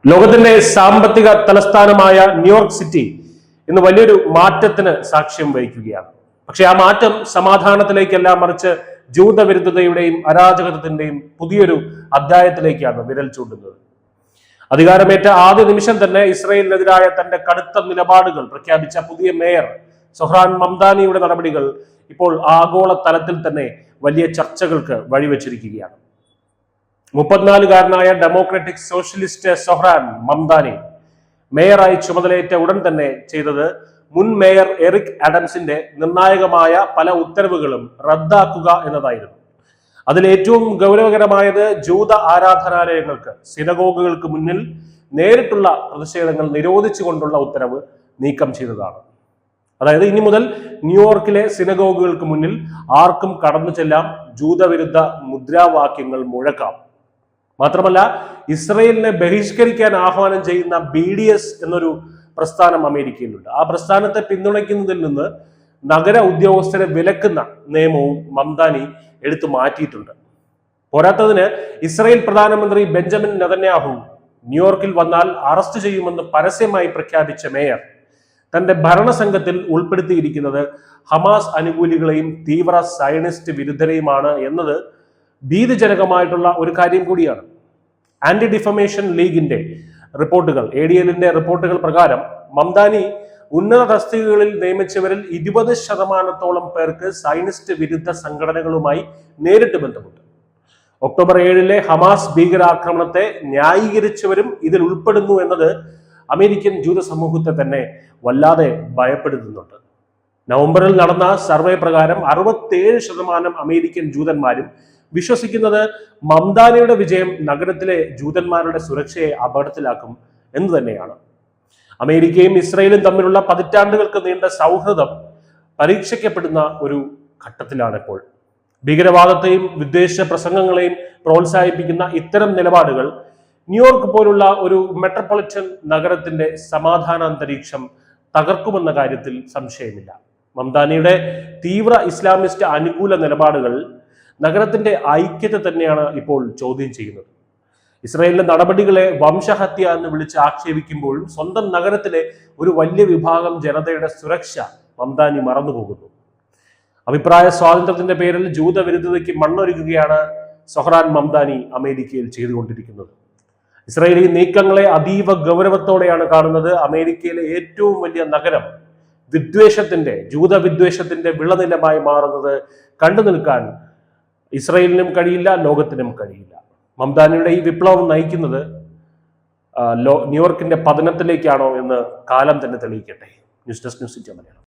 ലോകത്തിന്റെ സാമ്പത്തിക തലസ്ഥാനമായ ന്യൂയോർക്ക് സിറ്റി ഇന്ന് വലിയൊരു മാറ്റത്തിന് സാക്ഷ്യം വഹിക്കുകയാണ്. പക്ഷെ ആ മാറ്റം സമാധാനത്തിലേക്കല്ല, മറിച്ച് ജൂതവിരുദ്ധതയുടെയും അരാജകത്വത്തിന്റെയും പുതിയൊരു അധ്യായത്തിലേക്കാണ് വിരൽ ചൂണ്ടുന്നത്. അധികാരമേറ്റ ആദ്യ നിമിഷം തന്നെ ഇസ്രയേലിനെതിരായ തന്റെ കടുത്ത നിലപാടുകൾ പ്രഖ്യാപിച്ച പുതിയ മേയർ സൊഹ്റാൻ മംദാനിയുടെ നടപടികൾ ഇപ്പോൾ ആഗോള തലത്തിൽ തന്നെ വലിയ ചർച്ചകൾക്ക് വഴിവെച്ചിരിക്കുകയാണ്. 34-കാരനായ ഡെമോക്രാറ്റിക് സോഷ്യലിസ്റ്റ് സൊഹ്റാൻ മംദാനി മേയറായി ചുമതലയേറ്റ ഉടൻ തന്നെ ചെയ്തത് മുൻ മേയർ എറിക് ആഡംസിന്റെ നിർണായകമായ പല ഉത്തരവുകളും റദ്ദാക്കുക എന്നതായിരുന്നു. അതിൽ ഏറ്റവും ഗൗരവകരമായത് ജൂത ആരാധനാലയങ്ങൾക്ക്, സിനഗോഗുകൾക്ക് മുന്നിൽ നേരിട്ടുള്ള പ്രതിഷേധങ്ങൾ നിരോധിച്ചുകൊണ്ടുള്ള ഉത്തരവ് നീക്കം ചെയ്തതാണ്. അതായത് ഇനി മുതൽ ന്യൂയോർക്കിലെ സിനഗോഗുകൾക്ക് മുന്നിൽ ആർക്കും കടന്നു ചെല്ലാം, ജൂതവിരുദ്ധ മുദ്രാവാക്യങ്ങൾ മുഴക്കാം. മാത്രമല്ല, ഇസ്രയേലിനെ ബഹിഷ്കരിക്കാൻ ആഹ്വാനം ചെയ്യുന്ന BDS എന്നൊരു പ്രസ്ഥാനം അമേരിക്കയിലുണ്ട്. ആ പ്രസ്ഥാനത്തെ പിന്തുണയ്ക്കുന്നതിൽ നിന്ന് നഗര ഉദ്യോഗസ്ഥരെ വിലക്കുന്ന നിയമവും മംദാനി എടുത്തു മാറ്റിയിട്ടുണ്ട്. പോരാത്തതിന് ഇസ്രയേൽ പ്രധാനമന്ത്രി ബെഞ്ചമിൻ നെതന്യാഹു ന്യൂയോർക്കിൽ വന്നാൽ അറസ്റ്റ് ചെയ്യുമെന്ന് പരസ്യമായി പ്രഖ്യാപിച്ച മേയർ തന്റെ ഭരണസംഘത്തിൽ ഉൾപ്പെടുത്തിയിരിക്കുന്നത് ഹമാസ് അനുകൂലികളെയും തീവ്ര സയനിസ്റ്റ് വിരുദ്ധരെയുമാണ് എന്നത് ഭീതിജനകമായിട്ടുള്ള ഒരു കാര്യം കൂടിയാണ്. ആന്റി ഡിഫമേഷൻ ലീഗിന്റെ റിപ്പോർട്ടുകൾ, ADL-ന്റെ റിപ്പോർട്ടുകൾ പ്രകാരം മംദാനി ഉന്നത തസ്തികകളിൽ നിയമിച്ചവരിൽ 20% പേർക്ക് സയനിസ്റ്റ് വിരുദ്ധ സംഘടനകളുമായി നേരിട്ട് ബന്ധമുണ്ട്. ഒക്ടോബർ 7-ലെ ഹമാസ് ഭീകരാക്രമണത്തെ ന്യായീകരിച്ചവരും ഇതിൽ ഉൾപ്പെടുന്നു എന്നത് അമേരിക്കൻ ജൂത സമൂഹത്തെ തന്നെ വല്ലാതെ ഭയപ്പെടുത്തുന്നുണ്ട്. നവംബറിൽ നടന്ന സർവേ പ്രകാരം 67% അമേരിക്കൻ ജൂതന്മാരും വിശ്വസിക്കുന്നത് മംദാനിയുടെ വിജയം നഗരത്തിലെ ജൂതന്മാരുടെ സുരക്ഷയെ അപകടത്തിലാക്കും എന്ന് തന്നെയാണ്. അമേരിക്കയും ഇസ്രയേലും തമ്മിലുള്ള പതിറ്റാണ്ടുകൾക്ക് നീണ്ട സൗഹൃദം പരീക്ഷിക്കപ്പെടുന്ന ഒരു ഘട്ടത്തിലാണ് ഇപ്പോൾ. ഭീകരവാദത്തെയും വിദ്വേഷ പ്രസംഗങ്ങളെയും പ്രോത്സാഹിപ്പിക്കുന്ന ഇത്തരം നിലപാടുകൾ ന്യൂയോർക്ക് പോലുള്ള ഒരു മെട്രോപൊളിറ്റൻ നഗരത്തിന്റെ സമാധാന അന്തരീക്ഷം തകർക്കുമെന്ന കാര്യത്തിൽ സംശയമില്ല. മംദാനിയുടെ തീവ്ര ഇസ്ലാമിസ്റ്റ് അനുകൂല നിലപാടുകൾ നഗരത്തിന്റെ ഐക്യത്തെ തന്നെയാണ് ഇപ്പോൾ ചോദ്യം ചെയ്യുന്നത്. ഇസ്രായേലിന്റെ നടപടികളെ വംശഹത്യ എന്ന് വിളിച്ച് ആക്ഷേപിക്കുമ്പോഴും സ്വന്തം നഗരത്തിലെ ഒരു വലിയ വിഭാഗം ജനതയുടെ സുരക്ഷ മംദാനി മറന്നുപോകുന്നു. അഭിപ്രായ സ്വാതന്ത്ര്യത്തിന്റെ പേരിൽ ജൂതവിരുദ്ധതയ്ക്ക് മണ്ണൊരുക്കുകയാണ് സൊഹ്റാൻ മംദാനി അമേരിക്കയിൽ ചെയ്തുകൊണ്ടിരിക്കുന്നത്. ഇസ്രായേലി നീക്കങ്ങളെ അതീവ ഗൗരവത്തോടെയാണ് കാണുന്നത്. അമേരിക്കയിലെ ഏറ്റവും വലിയ നഗരം ജൂതവിദ്വേഷത്തിന്റെ വിളനിലമായി മാറുന്നത് കണ്ടു നിൽക്കാൻ ഇസ്രായേലിനും കഴിയില്ല, ലോകത്തിനും കഴിയില്ല. മംദാനിയുടെ ഈ വിപ്ലവം നയിക്കുന്നത് ന്യൂയോർക്കിന്റെ പതനത്തിലേക്കാണോ എന്ന് കാലം തന്നെ തെളിയിക്കട്ടെ. News desk, news India Malayalam.